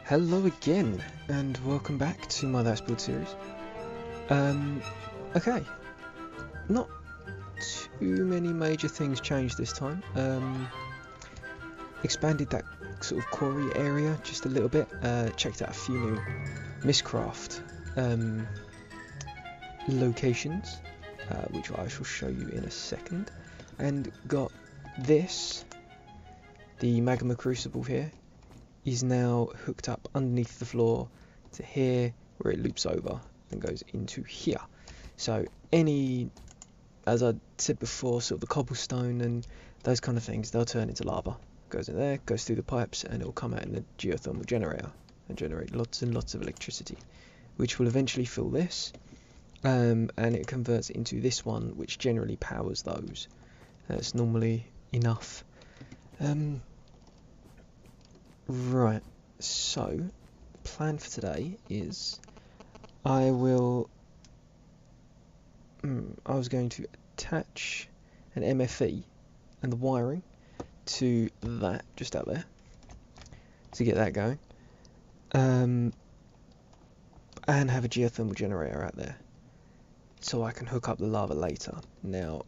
Hello again, and welcome back to my That's Build series. Okay, not too many major things changed this time. Expanded that sort of quarry area just a little bit. Checked out a few new Mystcraft locations, which I shall show you in a second. And got this, the magma crucible here, is now hooked up underneath the floor to here, where it loops over and goes into here. So as I said before, sort of the cobblestone and those kind of things, they'll turn into lava. Goes in there, goes through the pipes, and it'll come out in the geothermal generator and generate lots and lots of electricity, which will eventually fill this, and it converts it into this one, which generally powers those. That's normally enough. Right, so plan for today is I was going to attach an MFE and the wiring to that just out there to get that going, and have a geothermal generator out there so I can hook up the lava later. Now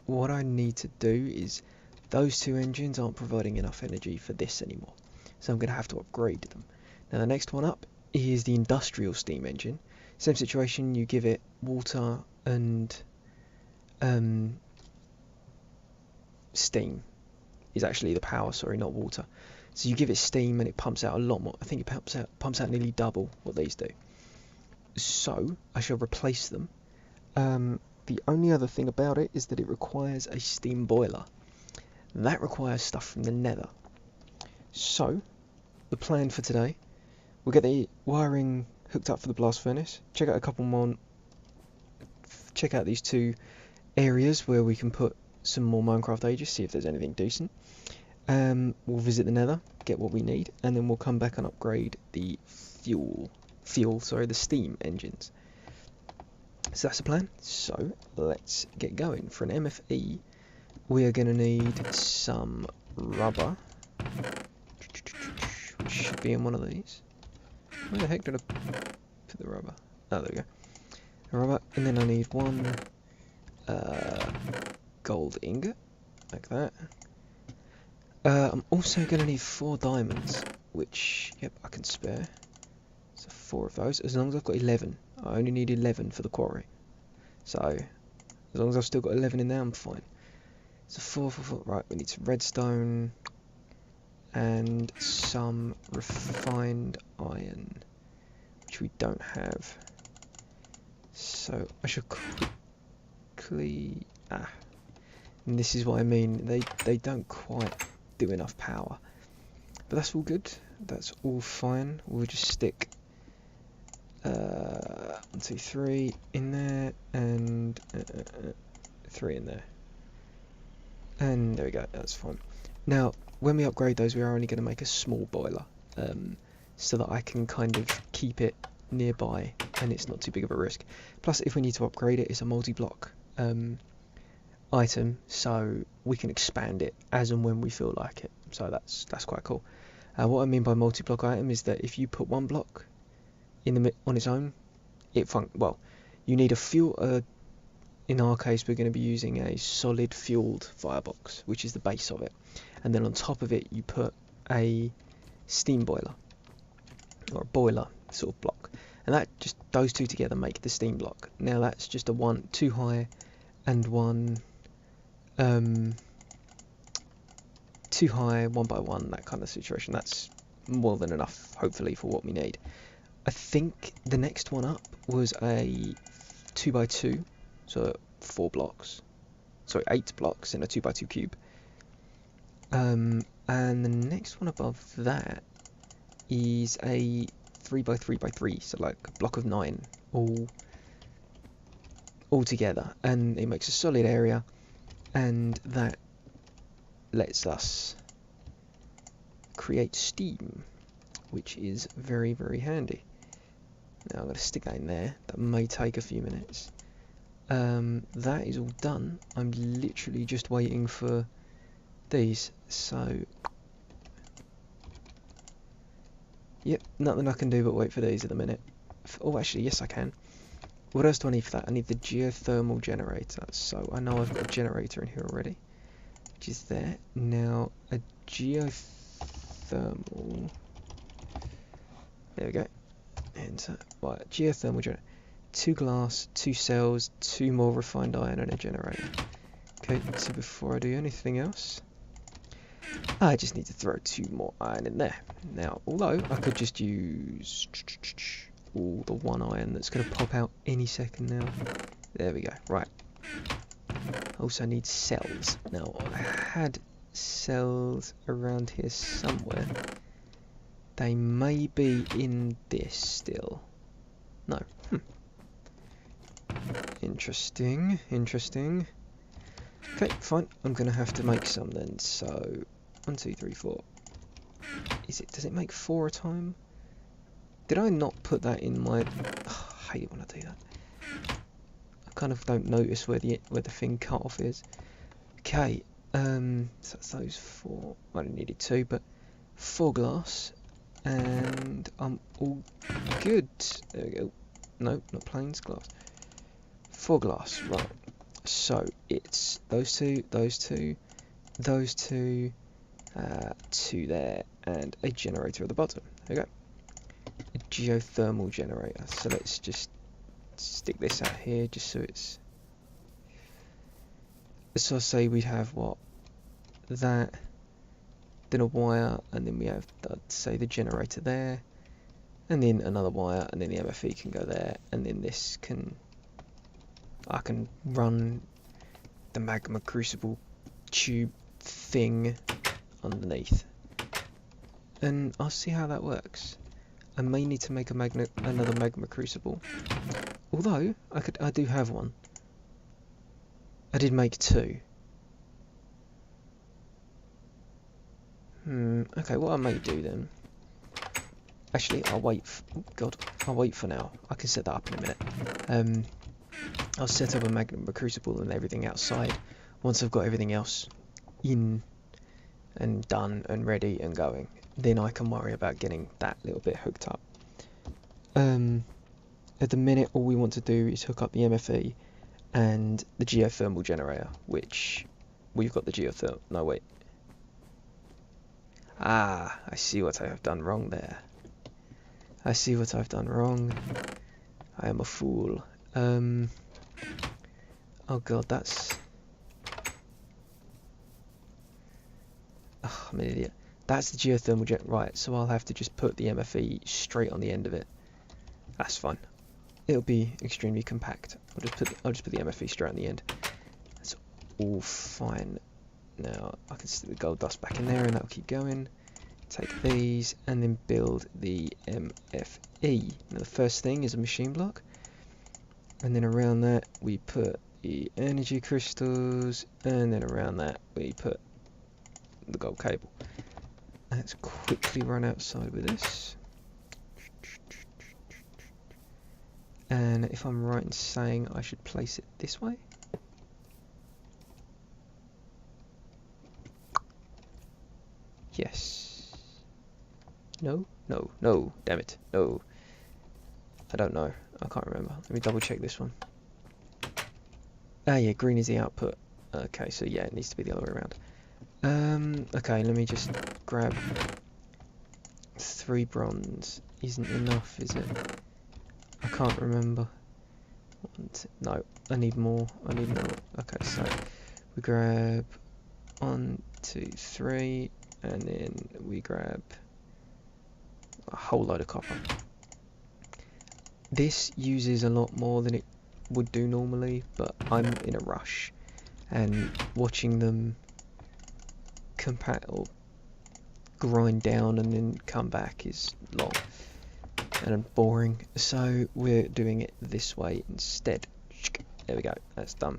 what I need to do is, those two engines aren't providing enough energy for this anymore, so I'm going to have to upgrade them. Now the next one up is the industrial steam engine. Same situation, you give it water and steam is actually the power, sorry, not water. So you give it steam and it pumps out a lot more. I think it pumps out nearly double what these do. So I shall replace them. The only other thing about it is that it requires a steam boiler. That requires stuff from the Nether. So the plan for today, we'll get the wiring hooked up for the blast furnace, check out a couple more, check out these two areas where we can put some more Minecraft ages, see if there's anything decent. We'll visit the Nether, get what we need, and then we'll come back and upgrade the the steam engines. So that's the plan. So let's get going. For an MFE, we are going to need some rubber, which should be in one of these. Where the heck did I put the rubber? Oh, there we go. Rubber, and then I need one gold ingot, like that. I'm also going to need 4 diamonds, which, yep, I can spare. So 4 of those, as long as I've got 11. I only need 11 for the quarry. So, as long as I've still got 11 in there, I'm fine. So 4, right, we need some redstone and some refined iron, which we don't have. So I should quickly, and this is what I mean, they don't quite do enough power, but that's all good, that's all fine. We'll just stick 1, 2, 3 in there, and 3 in there, and there we go, that's fine. Now when we upgrade those, we are only going to make a small boiler, so that I can kind of keep it nearby and it's not too big of a risk. Plus, if we need to upgrade it, it's a multi-block item, so we can expand it as and when we feel like it. So that's quite cool. What I mean by multi-block item is that if you put one block in on its own, you need a fuel. In our case, we're going to be using a solid fueled firebox, which is the base of it, and then on top of it you put a steam boiler, or a boiler sort of block, and that just, those two together make the steam block. Now that's just a 2 high and 1 2 high, 1 by 1, that kind of situation. That's more than enough, hopefully, for what we need. I think the next one up was a 2 by 2, so 8 blocks in a 2 by 2 cube. And the next one above that is a 3 by 3 by 3, so like a block of 9 all together, and it makes a solid area, and that lets us create steam, which is very, very handy. Now I'm going to stick that in there. That may take a few minutes. That is all done. I'm literally just waiting for these. So Yep, nothing I can do but wait for these at the minute. Oh, actually, yes I can. What else do I need for that? I need the geothermal generator. So I know I've got a generator in here already, which is there. Now, a geothermal... There we go. Enter. Right, geothermal generator. 2 glass, 2 cells, 2 more refined iron and a generator. Okay, so before I do anything else, I just need to throw 2 more iron in there. Now, although I could just use all the 1 iron that's going to pop out any second now. There we go. Right. Also need cells. Now, I had cells around here somewhere. They may be in this still. No. Interesting. Interesting. Okay, fine. I'm going to have to make some then. So, 1, 2, 3, 4. Does it make 4 a time? Did I not put that in my... Oh, I hate it when I do that. I kind of don't notice where the thing cut off is. Okay, so that's those 4. I only needed 2, but 4 glass, and I'm all good. There we go. No, not plains, glass. 4 glass, right. So it's those 2, those 2, those 2, 2 there, and a generator at the bottom. There we go. A geothermal generator. So let's just stick this out here, just so it's... So I say we'd have what? That, then a wire, and then we have, say, the generator there, and then another wire, and then the MFE can go there, and then this can... I can run the magma crucible tube thing underneath, and I'll see how that works. I may need to make another magma crucible, although I do have one. I did make 2. Okay, what I may do then... Actually, I'll wait... I'll wait for now. I can set that up in a minute. I'll set up a magma crucible and everything outside once I've got everything else in and done and ready and going. Then I can worry about getting that little bit hooked up. At the minute, all we want to do is hook up the MFE and the geothermal generator, which we've got the geothermal... No, wait. Ah, I see what I have done wrong there. I see what I've done wrong. I am a fool. Oh god, that's... Oh, I'm an idiot. That's the geothermal right, so I'll have to just put the MFE straight on the end of it. That's fine. It'll be extremely compact. I'll just put the MFE straight on the end. That's all fine. Now I can stick the gold dust back in there, and that'll keep going. Take these and then build the MFE. Now the first thing is a machine block, and then around that we put the energy crystals, and then around that we put the gold cable. Let's quickly run outside with this. And if I'm right in saying I should place it this way. Yes. No, no, no, damn it, no. I don't know, I can't remember. Let me double check this one. Ah yeah, green is the output. Okay, so yeah, it needs to be the other way around. Okay, let me just grab 3 bronze. Isn't enough, is it? I can't remember. No, I need more. I need more. Okay, so we grab 1, 2, 3, and then we grab a whole load of copper. This uses a lot more than it would do normally, but I'm in a rush, and watching them compact or grind down and then come back is long and boring, so we're doing it this way instead. There we go, that's done.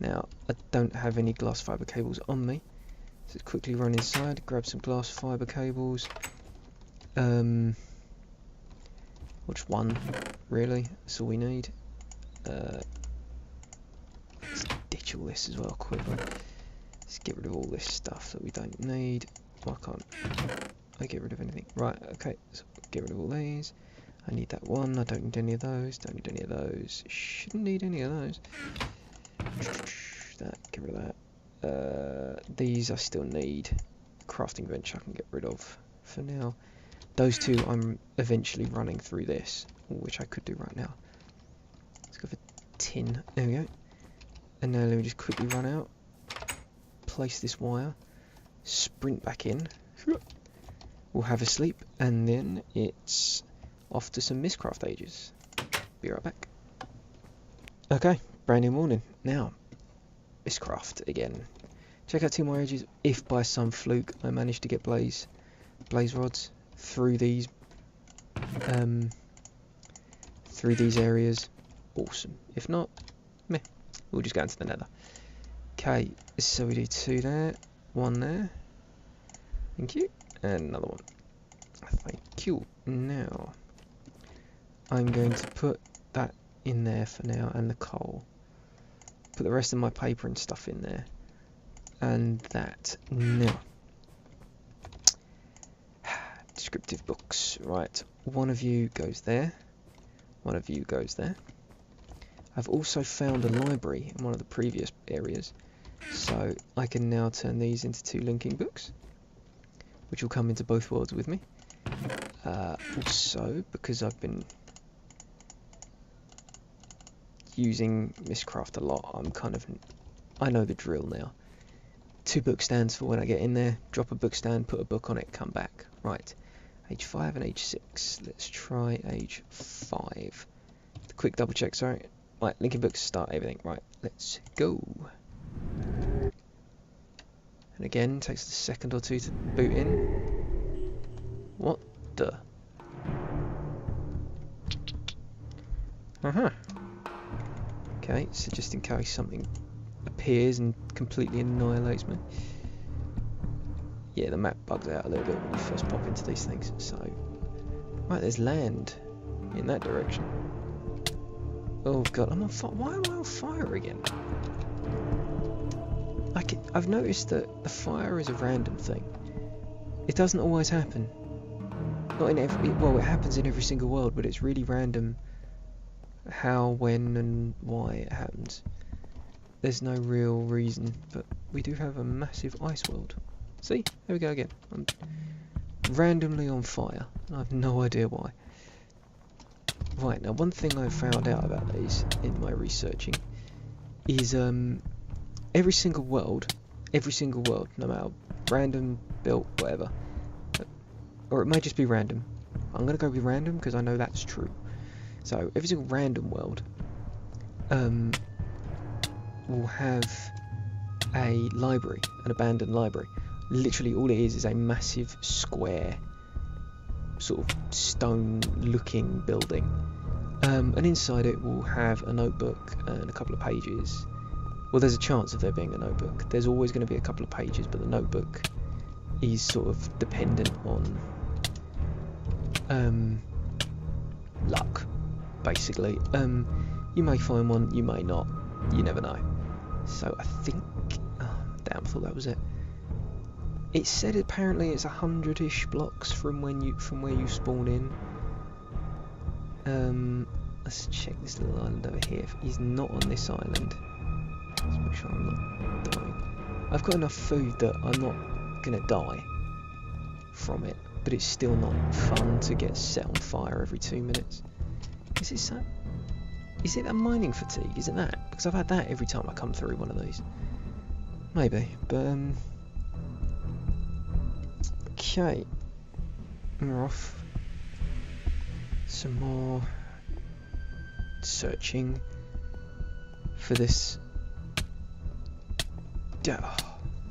Now I don't have any glass fibre cables on me, so quickly run inside, grab some glass fibre cables, or just one really, that's all we need. Let's ditch all this as well quickly. Let's get rid of all this stuff that we don't need. I can't I get rid of anything? Right, okay, so get rid of all these. I need that one, I don't need any of those, don't need any of those, shouldn't need any of those. That, get rid of that. These I still need. Crafting bench I can get rid of for now. Those two I'm eventually running through this, which I could do right now. Let's go for tin, there we go. And now let me just quickly run out, place this wire, sprint back in, we'll have a sleep, and then it's off to some Mystcraft ages. Be right back. Okay, brand new morning. Now, Mystcraft again. Check out 2 more ages. If by some fluke I manage to get blaze rods through these areas, awesome. If not, meh. We'll just go into the Nether. Okay, so we do 2 there, 1 there. Thank you, and another one. Thank you. Now, I'm going to put that in there for now, and the coal. Put the rest of my paper and stuff in there, and that. Now, descriptive books. Right, one of you goes there, one of you goes there. I've also found a library in one of the previous areas, so I can now turn these into 2 linking books, which will come into both worlds with me. Also, because I've been using Mystcraft a lot, I know the drill now. 2 book stands for when I get in there, drop a book stand, put a book on it, come back. Right, age 5 and age 6. Let's try age 5. Quick double check, sorry. Right, linking books, start everything. Right, let's go. And again, takes a second or 2 to boot in. What the? Okay, so just in case something appears and completely annihilates me. Yeah, the map bugs out a little bit when you first pop into these things. So, right, there's land in that direction. Oh god, I'm on fire. Why am I on fire again? I've noticed that the fire is a random thing. It doesn't always happen. Not in every, well, it happens in every single world, but it's really random how, when, and why it happens. There's no real reason, but we do have a massive ice world. See? There we go again. I'm randomly on fire. I have no idea why. Right, now one thing I found out about these in my researching is every single world, no matter random, built, whatever, or it may just be random. I'm going to go with random because I know that's true. So every single random world will have a library, an abandoned library. Literally all it is a massive square, sort of stone-looking building. And inside it will have a notebook and a couple of pages. Well, there's a chance of there being a notebook. There's always going to be a couple of pages, but the notebook is sort of dependent on luck, basically. You may find one, you may not. You never know. So I think, oh, damn, I thought that was it. It said apparently it's 100-ish blocks from where you spawn in. Let's check this little island over here. He's not on this island. Let's make sure I'm not dying. I've got enough food that I'm not gonna die from it, but it's still not fun to get set on fire every 2 minutes. Is it so? Is it that mining fatigue? Is it that? Because I've had that every time I come through one of these. Maybe, but okay. We're off. Some more searching for this.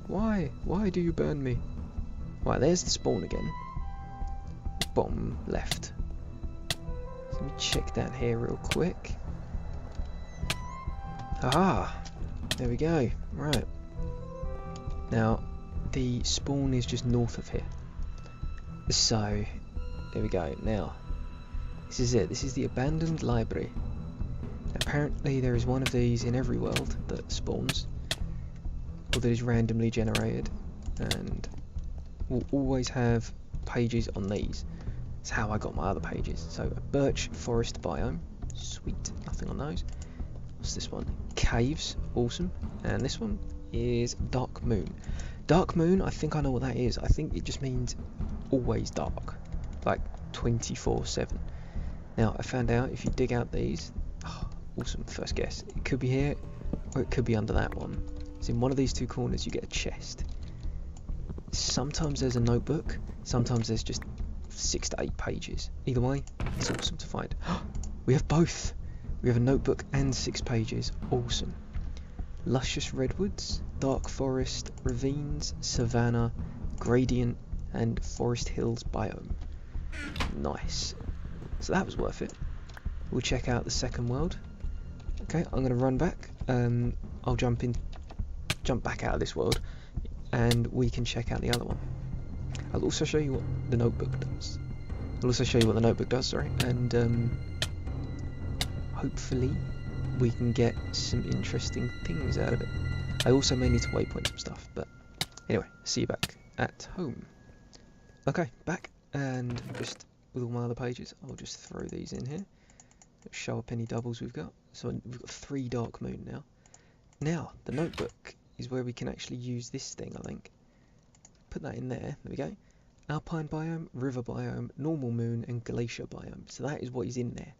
Why? Why do you burn me? Right, there's the spawn again. Bottom left. So let me check down here real quick. Aha! There we go. Right. Now, the spawn is just north of here. So, there we go. Now, this is it. This is the abandoned library. Apparently there is one of these in every world that spawns, or that is randomly generated, and will always have pages on these. That's how I got my other pages. So a birch forest biome, sweet, nothing on those. What's this one? Caves, awesome. And this one is dark moon. Dark moon, I think I know what that is. I think it just means always dark, like 24/7. Now I found out if you dig out these, oh, awesome, first guess. It could be here, or it could be under that one. So in one of these two corners you get a chest. Sometimes there's a notebook, sometimes there's just 6 to 8 pages. Either way, it's awesome to find. We have both. We have a notebook and 6 pages. Awesome. Luscious redwoods, dark forest, ravines, savanna, gradient, and forest hills biome. Nice. So that was worth it. We'll check out the second world. Okay, I'm going to run back. I'll jump back out of this world, and we can check out the other one. I'll also show you what the notebook does. And hopefully we can get some interesting things out of it. I also may need to waypoint some stuff, but anyway, see you back at home. Okay, back, and just with all my other pages, I'll just throw these in here. Show up any doubles we've got. So we've got 3 dark moon now. Now, the notebook is where we can actually use this thing, I think. Put that in there, there we go. Alpine biome, river biome, normal moon, and glacier biome. So that is what is in there.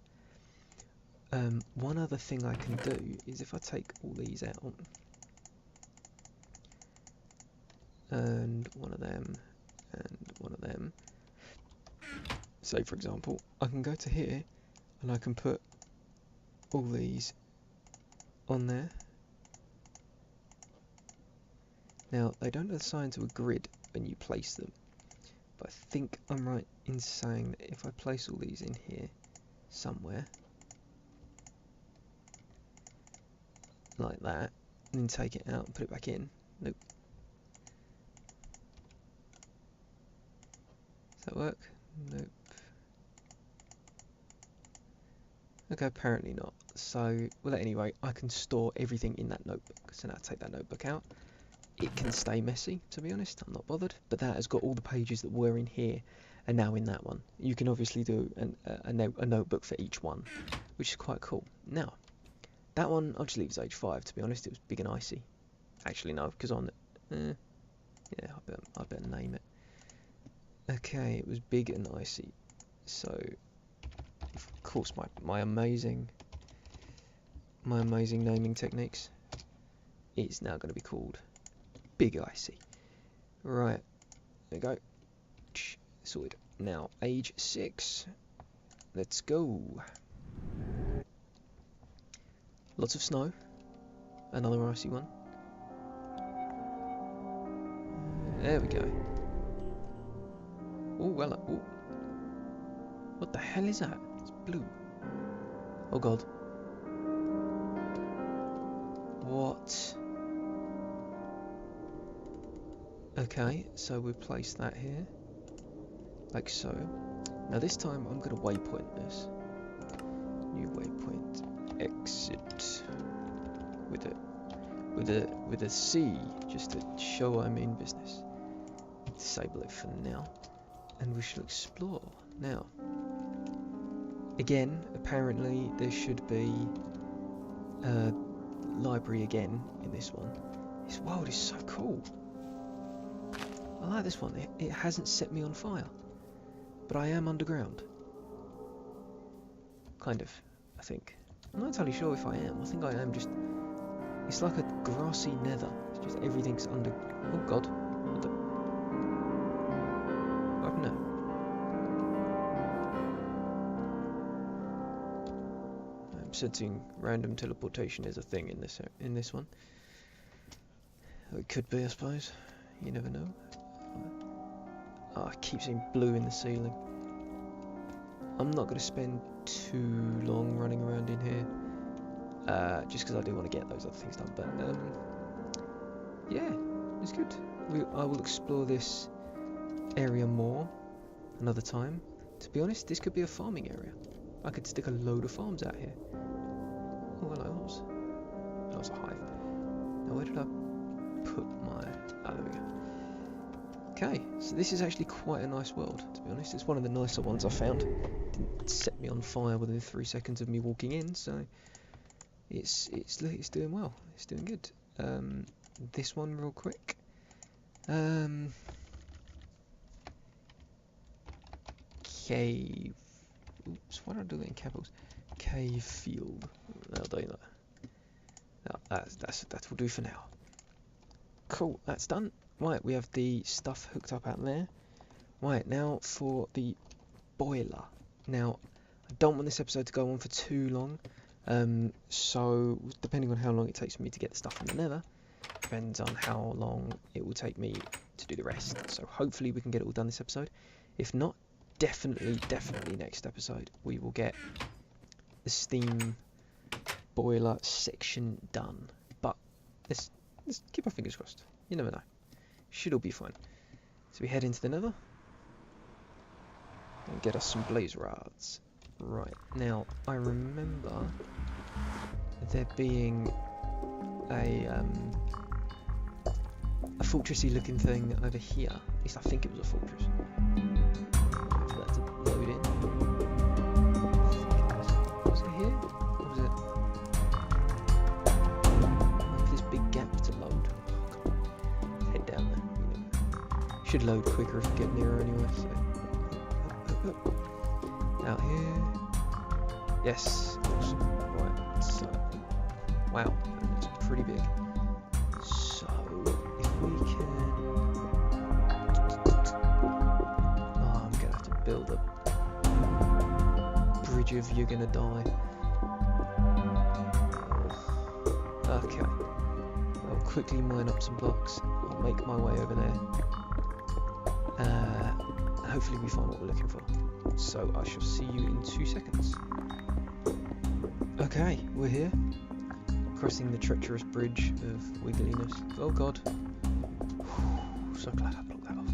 One other thing I can do is if I take all these out, and one of them, and one of them, say for example, I can go to here, and I can put all these on there. Now, they don't assign to a grid when you place them, but I think I'm right in saying that if I place all these in here somewhere, like that, and then take it out and put it back in. Nope. Does that work? Nope. Okay, apparently not. So, well, at any rate, I can store everything in that notebook. So now I take that notebook out. It can stay messy, to be honest. I'm not bothered. But that has got all the pages that were in here and now in that one. You can obviously do a notebook for each one, which is quite cool. Now, that one, I'll just leave as age 5, to be honest. It was big and icy. Actually, no, because on it... yeah, I better name it. Okay, it was big and icy. So, of course, my amazing naming techniques is now going to be called Big Icy. Right, there we go. Sorted. Now, age 6. Let's go. Lots of snow. Another icy one. There we go. Oh, well, oh. What the hell is that? It's blue. Oh god. What? Okay, so we've placed that here. Like so. Now this time I'm going to waypoint this. New waypoint. Exit. With a C, just to show I'm in business. Disable it for now. And we shall explore. Now, again, apparently there should be a library again in this one. This world is so cool. I like this one. It hasn't set me on fire. But I am underground. Kind of, I think. I'm not entirely sure if I am. I think I am just... It's like a grassy nether. It's just everything's under... Oh god. What the... I don't know. I'm sensing random teleportation is a thing in this one. It could be, I suppose. You never know. Oh, I keep seeing blue in the ceiling. I'm not going to spend too long running around in here. Just because I do want to get those other things done. But, yeah, it's good. I will explore this area more another time. To be honest, this could be a farming area. I could stick a load of farms out here. Oh, hello, that was a hive. Now, where did I put my... Oh, there we go. Okay, so this is actually quite a nice world, to be honest. It's one of the nicer ones I found. Didn't set me on fire within 3 seconds of me walking in, so it's doing well. It's doing good. This one real quick. Cave. Oops, why did I do it in capitals? Cave field. I'll do that. No, that will do for now. Cool, that's done. Right, we have the stuff hooked up out there. Right, now for the boiler. Now, I don't want this episode to go on for too long. So, depending on how long it takes for me to get the stuff from the Nether, depends on how long it will take me to do the rest. So, hopefully we can get it all done this episode. If not, definitely next episode we will get the steam boiler section done. But let's keep our fingers crossed. You never know. Should all be fine. So we head into the Nether and get us some blaze rods. Right, now I remember there being a fortressy looking thing over here. At least I think it was a fortress. Wait for that to load in. Was it here? Or was it? Wait for this big gap to load. Head down there. Should load quicker if we get nearer anyway. So. Out here. Yes. Awesome. Right. So. Wow. It's pretty big. So if we can. Oh, I'm gonna have to build a bridge of you're gonna die. Okay. I'll quickly mine up some blocks. I'll make my way over there. Hopefully we find what we're looking for. So I shall see you in 2 seconds. Okay, we're here. Crossing the treacherous bridge of wiggliness. Oh god. So glad I blocked that off.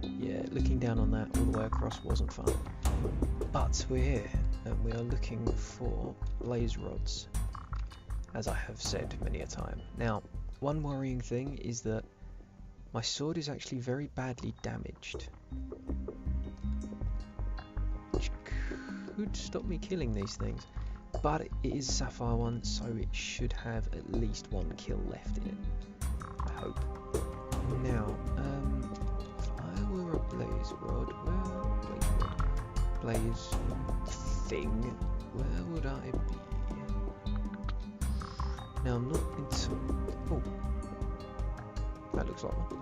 Yeah, looking down on that all the way across wasn't fun. But we're here, and we are looking for blaze rods, as I have said many a time. Now, one worrying thing is that my sword is actually very badly damaged, which could stop me killing these things, but it is Sapphire 1, so it should have at least 1 kill left in it, I hope. Now, if I were a blaze rod, blaze thing, where would I be? Now I'm not into... Oh, that looks like one.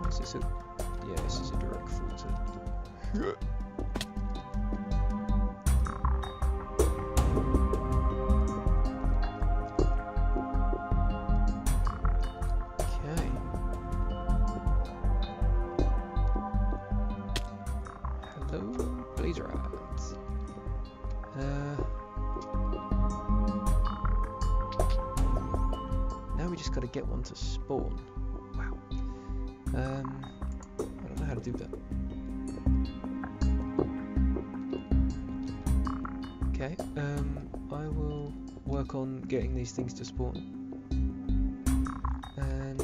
Is this a... Yeah, this is a direct fall to... Okay. Hello, blaze rods. Now we just gotta get one to spawn. Wow. I don't know how to do that. Okay, I will work on getting these things to spawn. And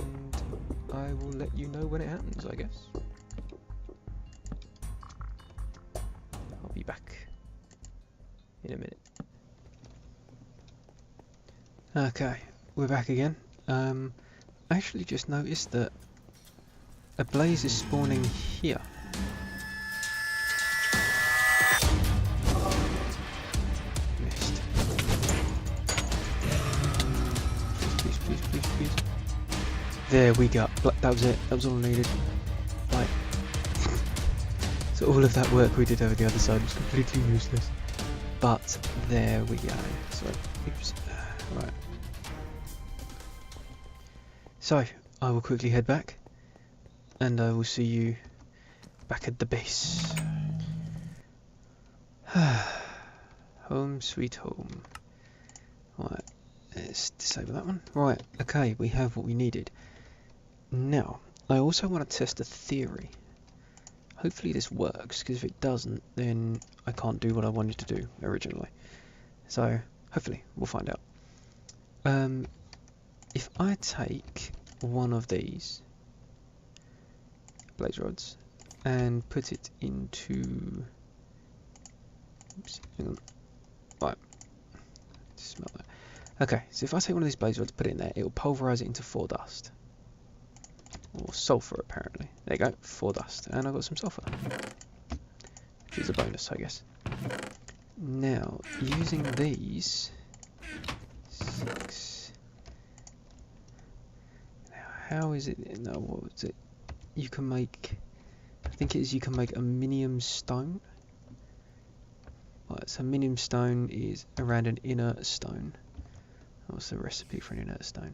I will let you know when it happens, I guess. I'll be back in a minute. Okay, we're back again. I actually just noticed that a blaze is spawning here. Missed. Please. There we go. That was it. That was all I needed. Right. So all of that work we did over the other side was completely useless. But there we go. So, oops. Right. So, I will quickly head back, and I will see you back at the base. Home sweet home. Right, let's disable that one. Right, okay, we have what we needed. Now, I also want to test a theory. Hopefully this works, because if it doesn't, then I can't do what I wanted to do originally. So, hopefully, we'll find out. If I take one of these blaze rods and put it into. Oops, hang on. Right. Smell that. Okay, so if I take one of these blaze rods, put it in there, it will pulverize it into 4 dust. Or sulfur, apparently. There you go, 4 dust. And I've got some sulfur. Which is a bonus, I guess. Now, using these... 6... Now, how is it... No, what was it? You can make... I think it is you can make aluminium stone. Right, so aluminium stone is around an inert stone. What's the recipe for an inert stone?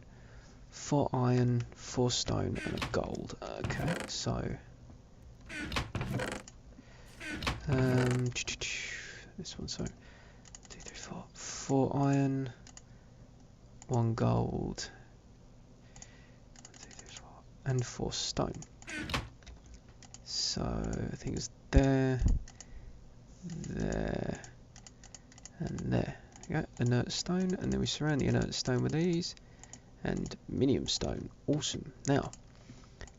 4 iron, 4 stone, and a gold. Okay, so... this one, so... 2, 3, 4. 4 iron, 1 gold, 1, 2, 3, 4, and 4 stone. So, I think it's there, there, and there. Yeah, inert stone, and then we surround the inert stone with these, and minium stone. Awesome. Now,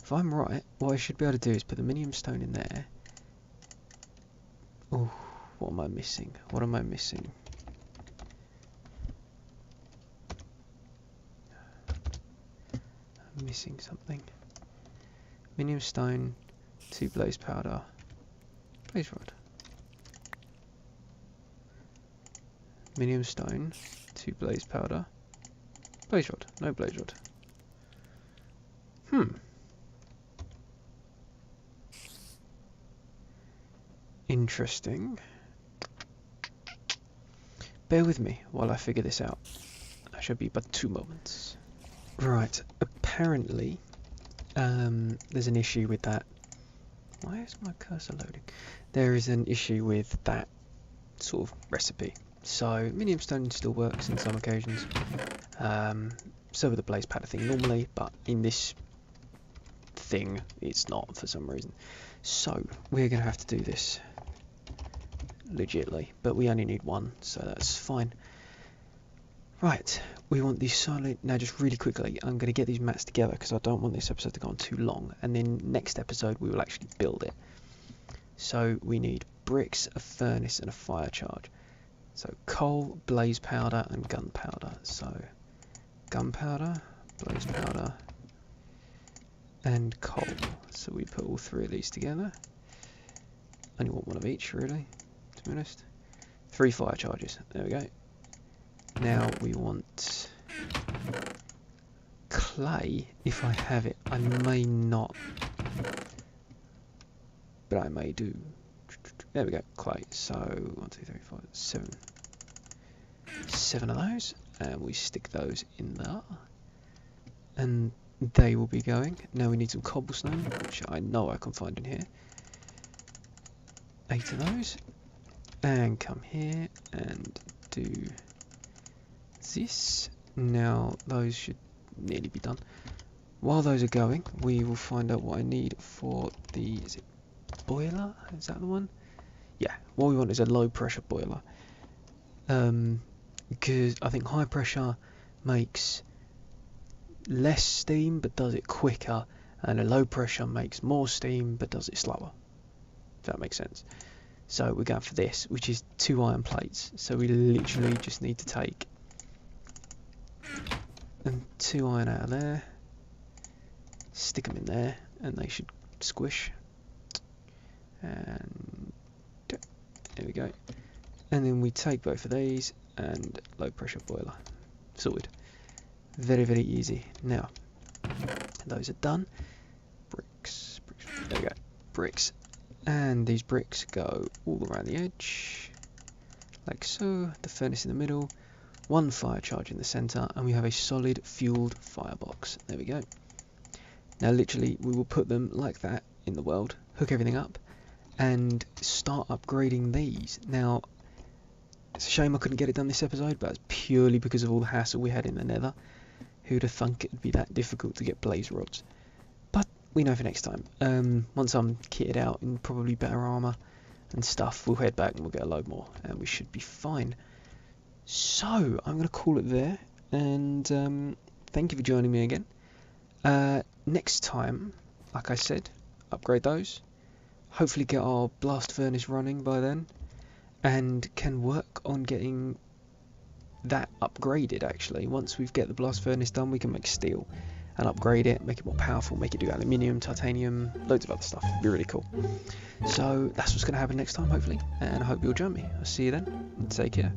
if I'm right, what I should be able to do is put the minium stone in there. Oh, what am I missing? What am I missing? I'm missing something. Minium stone, 2 blaze powder, blaze rod. Minium stone, 2 blaze powder, blaze rod, no blaze rod. Interesting. Bear with me while I figure this out. I shall be but 2 moments. Right, apparently there's an issue with that. Why is my cursor loading? There is an issue with that sort of recipe. So minium stone still works in some occasions. So with the blaze powder thing normally, but in this thing it's not for some reason. So we're going to have to do this legitly, but we only need 1, so that's fine. Right, we want these solid. Now just really quickly, I'm going to get these mats together because I don't want this episode to go on too long, and then next episode we will actually build it. So we need bricks, a furnace, and a fire charge. So coal, blaze powder, and gunpowder. So gunpowder, blaze powder, and coal. So we put all 3 of these together. Only want 1 of each, really, to be honest. 3 fire charges. There we go. Now we want clay, if I have it. I may not, but I may do. There we go, clay. So 1, 2, 3, 4, 7. 7 of those, and we stick those in there, and they will be going. Now we need some cobblestone, which I know I can find in here. 8 of those, and come here and do this. Now those should nearly be done. While those are going, we will find out what I need for the, is it boiler? Is that the one? Yeah, what we want is a low pressure boiler. Because I think high pressure makes less steam but does it quicker, and a low pressure makes more steam but does it slower. If that makes sense. So we're going for this, which is 2 iron plates. So we literally just need to take 2 iron out of there, stick them in there, and they should squish. And there we go. And then we take both of these and low pressure boiler. Sorted. Very, very easy. Now, those are done. Bricks. There we go. Bricks. And these bricks go all around the edge, like so. The furnace in the middle, 1 fire charge in the centre, and we have a solid fueled firebox. There we go. Now literally we will put them like that in the world, hook everything up, and start upgrading these. Now, it's a shame I couldn't get it done this episode, but it's purely because of all the hassle we had in the Nether. Who'd have thunk it'd be that difficult to get blaze rods? But we know for next time. Once I'm kitted out in probably better armour and stuff, we'll head back and we'll get a load more, and we should be fine. So, I'm going to call it there, and thank you for joining me again. Next time, like I said, upgrade those, hopefully get our blast furnace running by then, and can work on getting that upgraded. Actually, once we get the blast furnace done, we can make steel and upgrade it, make it more powerful, make it do aluminium, titanium, loads of other stuff. It'd be really cool. So that's what's going to happen next time, hopefully, and I hope you'll join me. I'll see you then, and take care.